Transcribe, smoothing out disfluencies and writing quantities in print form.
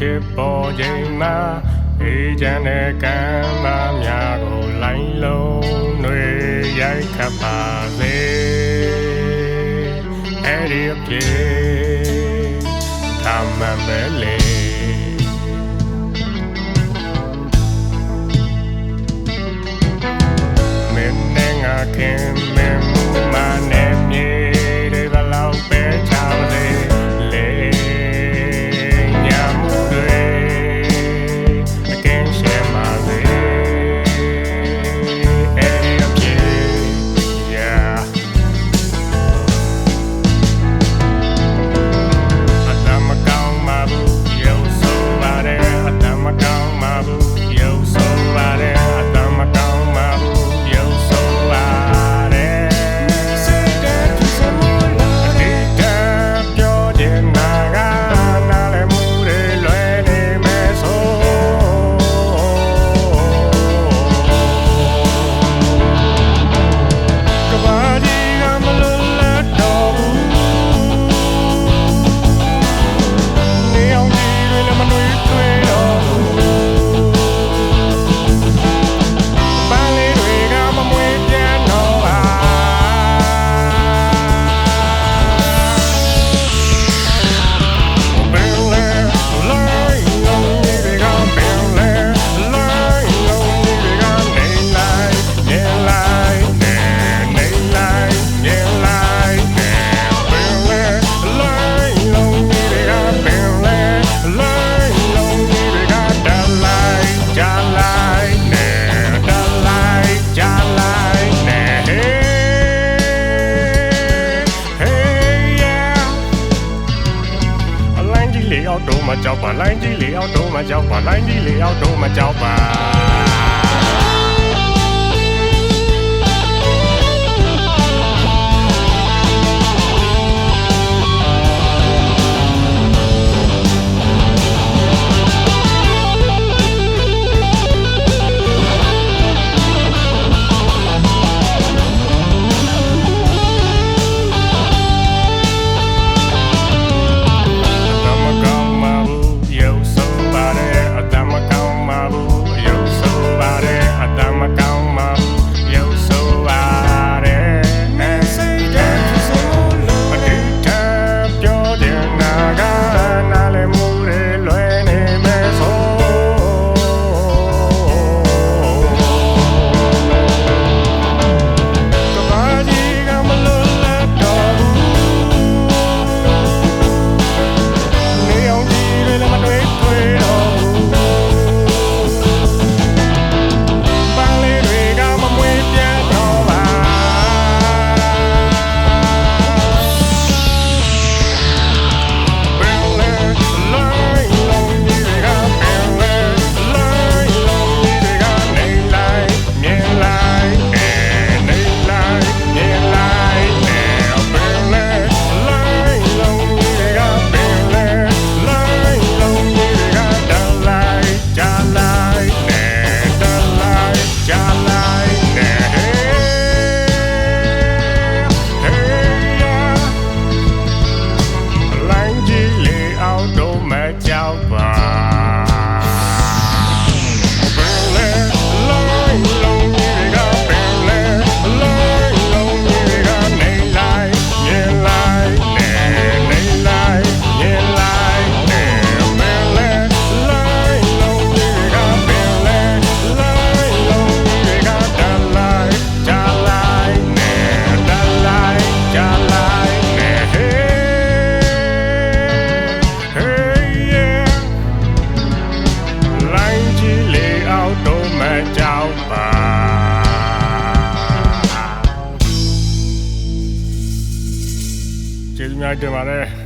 ဖြစ်ပေါ်ချိန်မှာအေးချမ်းတဲ့ကမ်းသားများကိုလိုင်းလုံးတွေရိုက်ခတ်ပါစေအဲ့ဒီအဖြစ်သာမန်ပဲလေမင်းနဲ့ငါခင်မင်းမနဲ့မြေတွေဘလောက်ပဲချပါစေတို့မကြောက်ပါလိုင်းကြီးလေအောင်တို့မကြောက်ပါလိုင်းကြီးလေအောင်တို့မကြောက်ပါကျေးဇူးများတင်ပါတယ်